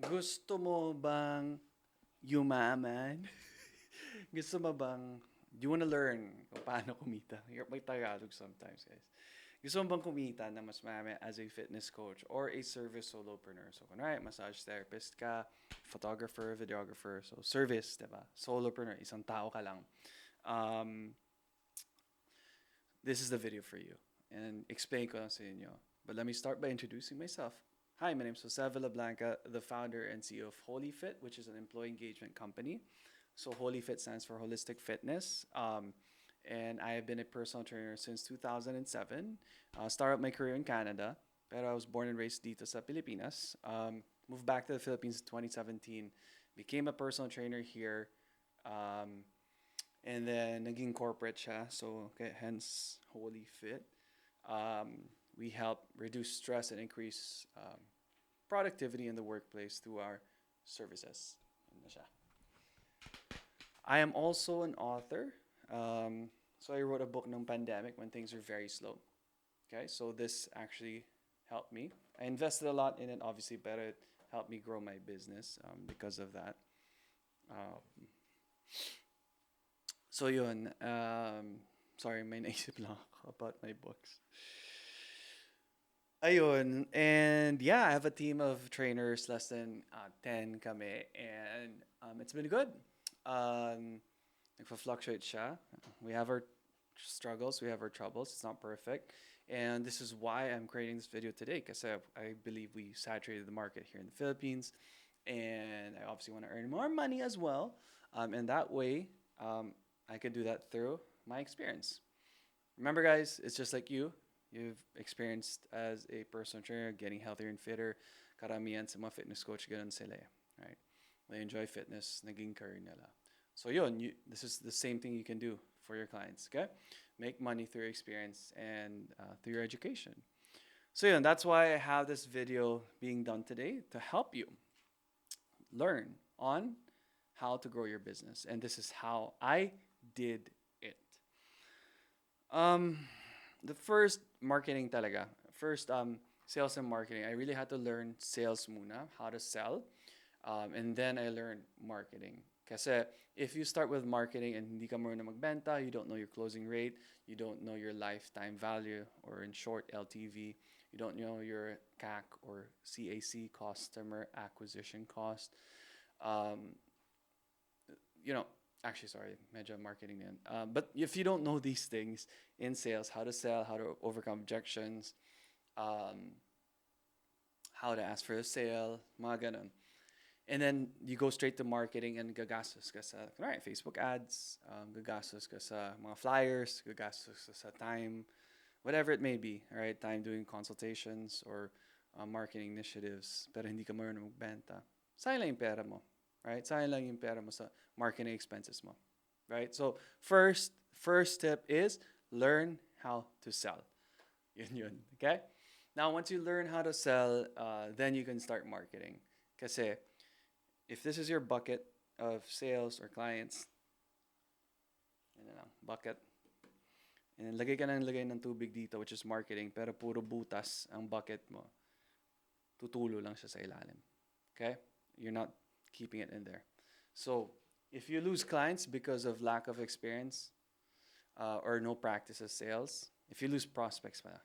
Gusto mo bang yumaman? Gusto mo bang, do you wanna learn kung paano kumita? Hirap may Tagalog sometimes, guys. Gusto mo bang kumita na mas marami as a fitness coach or a service solopreneur? So, kunwari, massage therapist ka, photographer, videographer. So, service, diba? Solopreneur, isang tao ka lang. Um, this is the video for you. And explain ko lang sa inyo. But let me start by introducing myself. Hi, my name is Jose Villablanca, the founder and CEO of HoliFit, which is an employee engagement company. So HoliFit stands for Holistic Fitness. And I have been a personal trainer since 2007. Started my career in Canada, but I was born and raised dito sa Pilipinas. Moved back to the Philippines in 2017. Became a personal trainer here. And then naging corporate siya. So okay, hence HoliFit. We help reduce stress and increase productivity in the workplace through our services. I am also an author. So I wrote a book ng pandemic when things were very slow. Okay, so this actually helped me. I invested a lot in it, obviously, but it helped me grow my business because of that. Um, so yun, sorry, may naisip lang ako about my books. Ayun, and yeah, I have a team of trainers, less than 10 kami, and it's been good. Um, Nagfa-fluctuate siya. We have our struggles, we have our troubles. It's not perfect. And this is why I'm creating this video today, because I believe we saturated the market here in the Philippines. And I obviously want to earn more money as well. And that way, I can do that through my experience. Remember, guys, it's just like you. You've experienced as a personal trainer, getting healthier and fitter. Karamihan sa mga fitness coach, ganun sila eh, right? They enjoy fitness, naging career nila. So yun, this is the same thing you can do for your clients, okay? Make money through your experience and through your education. So yun, that's why I have this video being done today to help you learn on how to grow your business. And this is how I did it. Um, the first marketing talaga. First, sales and marketing. I really had to learn sales muna, how to sell. And then I learned marketing. Kasi if you start with marketing and hindi ka marunong magbenta, you don't know your closing rate, you don't know your lifetime value, or in short, LTV, you don't know your CAC or CAC, customer acquisition cost. Um, you know, actually, sorry, medyo marketing yan. But if you don't know these things in sales, how to sell, how to overcome objections, um, how to ask for a sale, mga ganun. And then you go straight to marketing and gagastos ka sa, right, Facebook ads, gagastos ka sa mga flyers, gagastos ka sa time, whatever it may be, right? Time doing consultations or marketing initiatives, pero hindi ka marunong magbenta. Sayang lang yung pera mo, right? Sayang lang yung pera mo sa marketing expenses mo, right? So first tip is learn how to sell. Yun, okay? Now, once you learn how to sell, then you can start marketing. Kasi if this is your bucket of sales or clients, yun na lang, bucket. And lagay ka ng tubig dito, which is marketing, pero puro butas ang bucket mo. Tutulo lang siya sa ilalim. Okay? You're not keeping it in there. So, if you lose clients because of lack of experience or no practice as sales, if you lose prospects pala,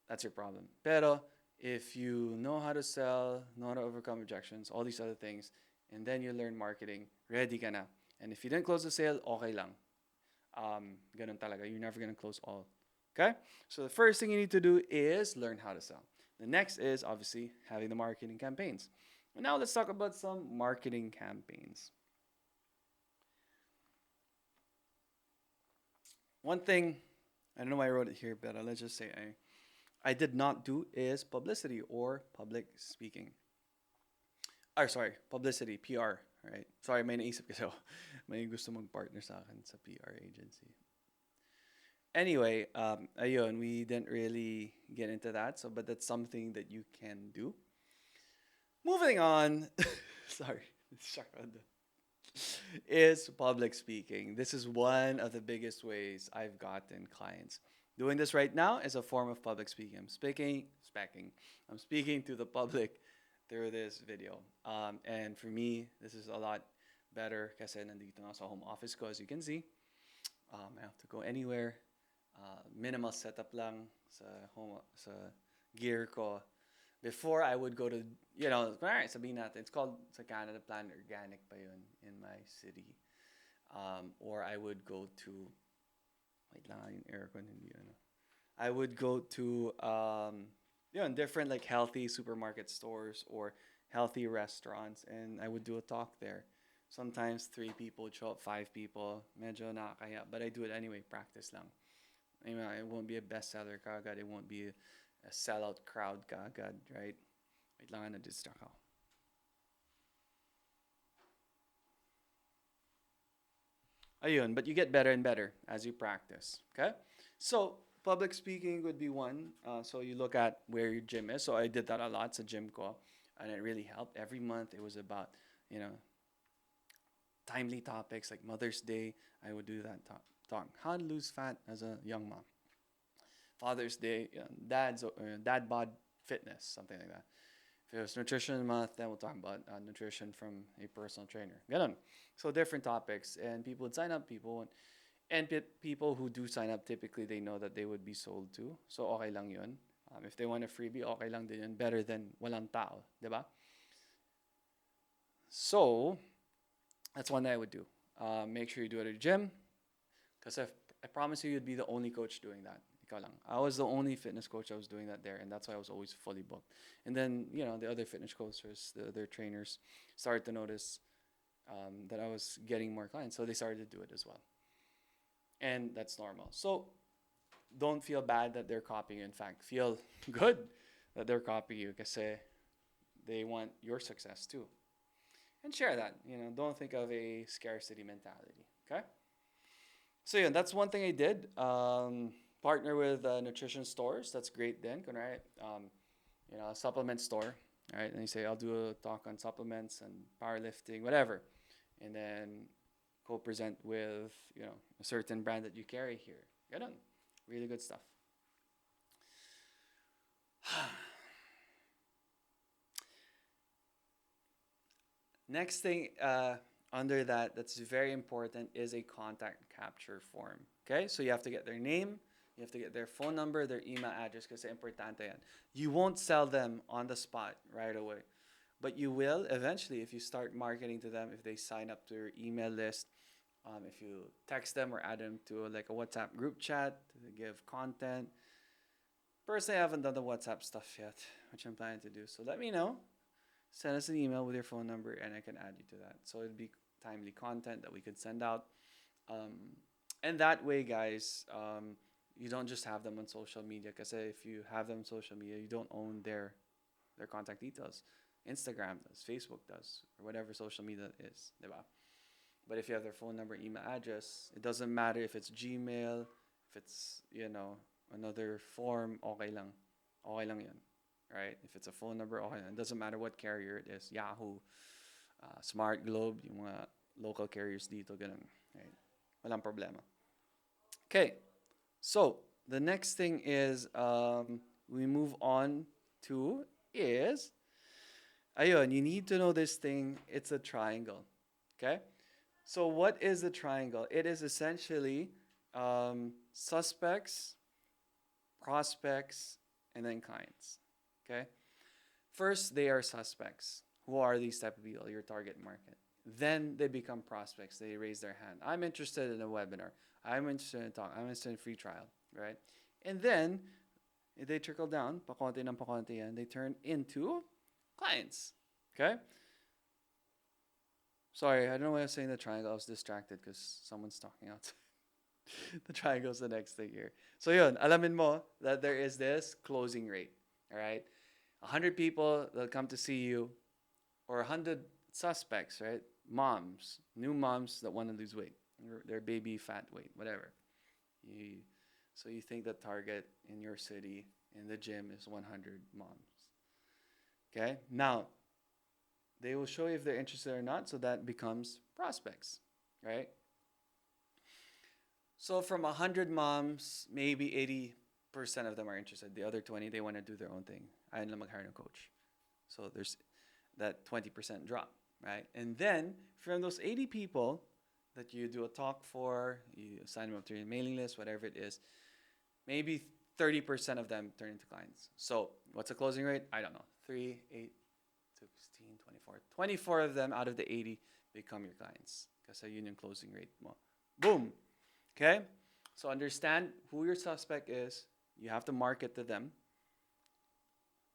that's your problem. Pero, if you know how to sell, know how to overcome objections, all these other things, and then you learn marketing, ready ka na. And if you didn't close the sale, okay lang. Ganun talaga. You're never gonna close all. Okay? So the first thing you need to do is learn how to sell. The next is obviously having the marketing campaigns. And now let's talk about some marketing campaigns. One thing, I don't know why I wrote it here, but let's just say I did not do is publicity or public speaking. Publicity, PR, right? Sorry, may naisip kasi ako. May gusto mag-partner sa akin sa PR agency. Anyway, ayun, we didn't really get into that, but that's something that you can do. Moving on, sorry, is public speaking. This is one of the biggest ways I've gotten clients. Doing this right now is a form of public speaking. I'm speaking to the public through this video. And for me, this is a lot better kasi nandito na sa home office ko, as you can see. I have to go anywhere. Minimal setup lang sa home sa gear ko. Before I would go to, alright, sabihin natin, it's called sa Canada Plan Organic pa yun in my city. Or I would go to, wait lang, yung aircon hindi ano. I would go to, different like healthy supermarket stores or healthy restaurants, and I would do a talk there. Sometimes 3 people would show up, 5 people. Medyo nakakaya, but I do it anyway. Practice lang. I mean, it won't be a bestseller kagad. It won't be a sellout crowd kagad, right? Wait lang, na-distract ako. Ayun, but you get better and better as you practice, okay? So, public speaking would be one. So you look at where your gym is. So I did that a lot sa gym ko, and it really helped. Every month it was about, timely topics like Mother's Day. I would do that talk. How to lose fat as a young mom. Father's Day, dad bod fitness, something like that. If it was nutrition month, then we'll talk about nutrition from a personal trainer. Ganun. So different topics, and people would sign up. People who do sign up, typically they know that they would be sold to. So okay lang yun. If they want a freebie, okay lang din yun. Better than walang tao, diba? So that's one that I would do. Make sure you do it at a gym, because I promise you, you'd be the only coach doing that. Ikaw lang. I was the only fitness coach that was doing that there, and that's why I was always fully booked. And then, the other fitness coaches, the other trainers, started to notice that I was getting more clients, so they started to do it as well. And that's normal. So don't feel bad that they're copying you. In fact, feel good that they're copying you, because they want your success too. And share that. Don't think of a scarcity mentality. Okay. So yeah, that's one thing I did. Partner with nutrition stores. That's great then, right? A supplement store, right? And you say, I'll do a talk on supplements and powerlifting, whatever. And then co-present with, a certain brand that you carry here. Ganun. Really good stuff. Next thing under that's very important is a contact capture form. Okay, so you have to get their name, you have to get their phone number, their email address, kasi importante yan. You won't sell them on the spot right away, but you will eventually if you start marketing to them, if they sign up to your email list, if you text them or add them to like a WhatsApp group chat to give content. Personally, I haven't done the WhatsApp stuff yet, which I'm planning to do. So let me know. Send us an email with your phone number, and I can add you to that. So it'd be timely content that we could send out. And that way, guys, you don't just have them on social media. Because if you have them on social media, you don't own their contact details. Instagram does, Facebook does, or whatever social media is, diba? But if you have their phone number, email address, it doesn't matter if it's Gmail, if it's, another form, okay lang. Okay lang yun, right? If it's a phone number, okay lang. It doesn't matter what carrier it is. Yahoo, Smart Globe, yung mga local carriers dito, ganun. Right? Walang problema. Okay, so the next thing is we move on to is, ayun, you need to know this thing. It's a triangle, okay? So what is a triangle? It is essentially suspects, prospects, and then clients, okay? First, they are suspects. Who are these type of people, your target market? Then they become prospects. They raise their hand. I'm interested in a webinar. I'm interested in a talk. I'm interested in a free trial, right? And then they trickle down, pakonti ng pakonti yan, they turn into clients, okay? Sorry, I don't know why I was saying the triangle. I was distracted because someone's talking out. The triangle is the next thing here. So yun, alamin mo that there is this closing rate, all right? 100 people that come to see you, or 100 suspects, right? Moms, new moms that want to lose weight, their baby fat weight, whatever. So you think the target in your city, in the gym, is 100 moms. Okay? Now, they will show you if they're interested or not, so that becomes prospects, right? So from 100 moms, maybe 80% of them are interested. The other 20, they want to do their own thing. Ayaw nila mag-hire ng coach. So that 20% drop, right? And then from those 80 people that you do a talk for, you sign them up to your mailing list, whatever it is, maybe 30% of them turn into clients. So what's the closing rate? I don't know. 3, 8, 16, 24. 24 of them out of the 80 become your clients. Kasi yun yung closing rate mo. Boom. Okay? So understand who your suspect is. You have to market to them.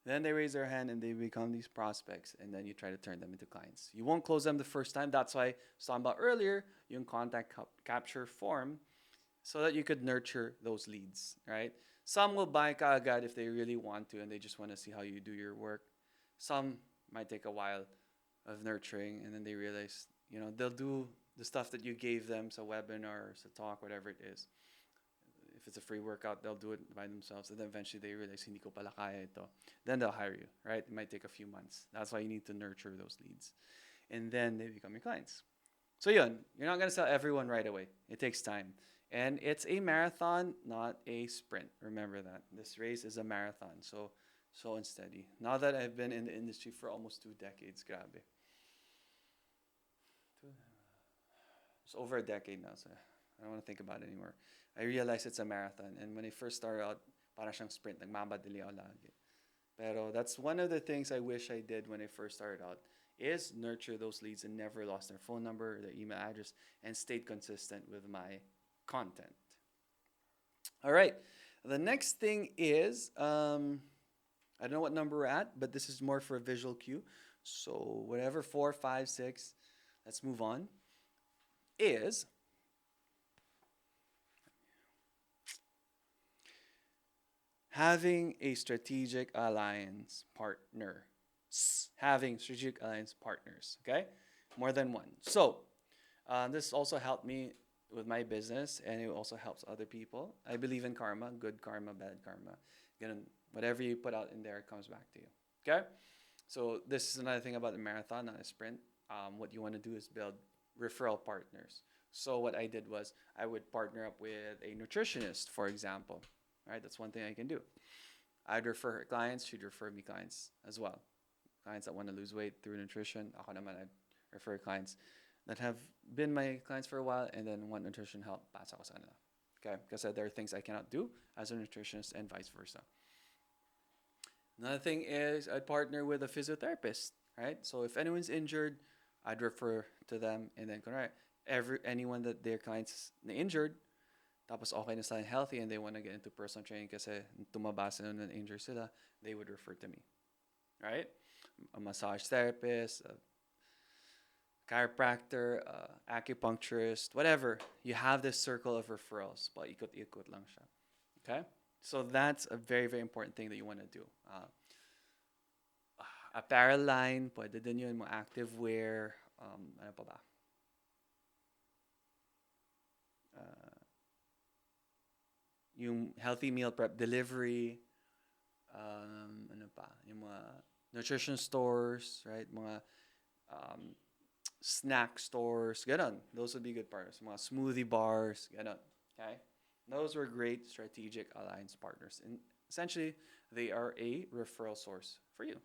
Then they raise their hand and they become these prospects, and then you try to turn them into clients. You won't close them the first time. That's why I was talking about earlier, yung contact capture form, so that you could nurture those leads, right? Some will buy kaagad if they really want to and they just want to see how you do your work. Some might take a while of nurturing, and then they realize, they'll do the stuff that you gave them, so webinar, so talk, whatever it is. If it's a free workout, they'll do it by themselves, and then eventually they realize, hindi ko pala kaya ito. Then they'll hire you, right? It might take a few months. That's why you need to nurture those leads. And then they become your clients. So yun, you're not going to sell everyone right away. It takes time. And it's a marathon, not a sprint. Remember that. This race is a marathon. So slow and steady. Now that I've been in the industry for almost 2 decades, grabe. It's over a decade now, so I don't want to think about it anymore. I realized it's a marathon. And when I first started out, parang siyang sprint. Nagmamadali ako lagi. Pero that's one of the things I wish I did when I first started out, is nurture those leads and never lost their phone number, their email address, and stayed consistent with my content. All right. The next thing is, I don't know what number we're at, but this is more for a visual cue. So whatever, 4, 5, 6, let's move on, is having a strategic alliance partner. Having strategic alliance partners, okay? More than one. So this also helped me with my business, and it also helps other people. I believe in karma, good karma, bad karma. Whatever you put out in there comes back to you, okay? So this is another thing about the marathon, not a sprint. What you want to do is build referral partners. So what I did was I would partner up with a nutritionist, for example. Right? That's one thing I can do. I'd refer her clients, she'd refer me clients as well. Clients that want to lose weight through nutrition. Ako naman, I'd refer clients that have been my clients for a while and then want nutrition help. Pass ako sa kanila. Okay? Because there are things I cannot do as a nutritionist and vice versa. Another thing is I'd partner with a physiotherapist. Right? So if anyone's injured, I'd refer to them, and then anyone that their clients na injured, tapos okay na sila healthy and they want to get into personal training kasi tumaba sila and injured sila, they would refer to me. Right? A massage therapist, a chiropractor, acupuncturist, whatever. You have this circle of referrals. Paikot-ikot lang siya. Okay? So that's a very, very important thing that you want to do. Apparel line, pwede din yun, mga active wear, ano pa ba? Yung healthy meal prep delivery, ano pa, yung mga nutrition stores, right? Mga snack stores, ganon. Those would be good partners. Mga smoothie bars, ganon. Okay? Those were great strategic alliance partners. And essentially, they are a referral source for you.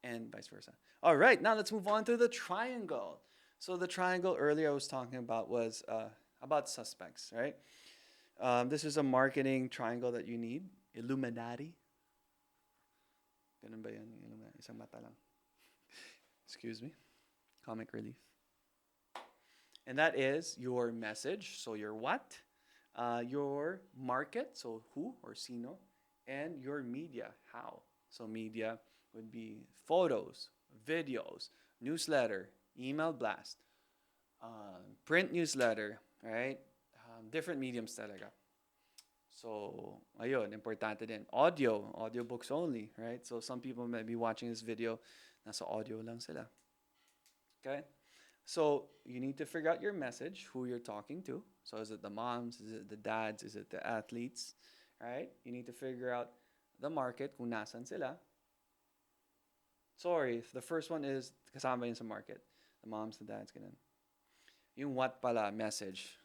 And vice versa. All right, now let's move on to the triangle. So the triangle earlier I was talking about was about suspects, right? This is a marketing triangle that you need. Illuminati. Ganun ba yan? Isang mata lang. Excuse me. Comic relief. And that is your message, so your what, your market, so who or sino, and your media, how. So media would be photos, videos, newsletter, email blast, print newsletter, right? Different mediums talaga. So, ayun, importante din. Audiobooks only, right? So some people might be watching this video, nasa audio lang sila. Okay? So you need to figure out your message, who you're talking to. So is it the moms? Is it the dads? Is it the athletes? Right? You need to figure out the market, kung nasan sila. Sorry, the first one is kasama yun sa market. The moms, the dads, ganun. Yung what pala, message.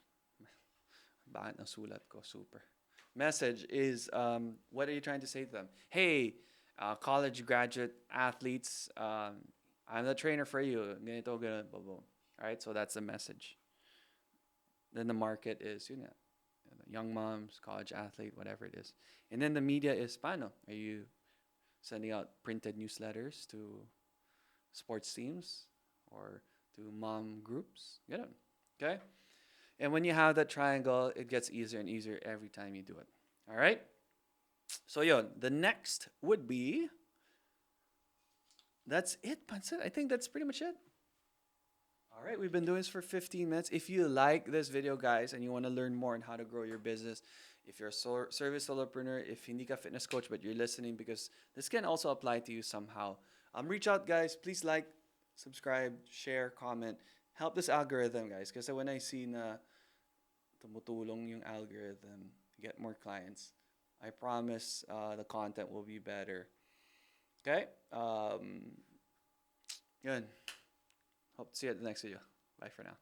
Bakit nasulat ko? Super. Message is, what are you trying to say to them? Hey, college graduate athletes. I'm the trainer for you. Ganito, ganun, boom, boom. All right, so that's the message. Then the market is, young moms, college athlete, whatever it is. And then the media is, paano? Are you sending out printed newsletters to sports teams or to mom groups? Ganun. Okay? And when you have that triangle, it gets easier and easier every time you do it. All right? So, yun, the next would be, that's it, Pansit. I think that's pretty much it. All right, we've been doing this for 15 minutes. If you like this video, guys, and you want to learn more on how to grow your business, if you're a service solopreneur, if hindi ka fitness coach, but you're listening because this can also apply to you somehow, reach out, guys. Please like, subscribe, share, comment. Help this algorithm, guys. Because when I see na tumutulong yung algorithm, get more clients, I promise the content will be better. Okay? Yun. Hope to see you at the next video. Bye for now.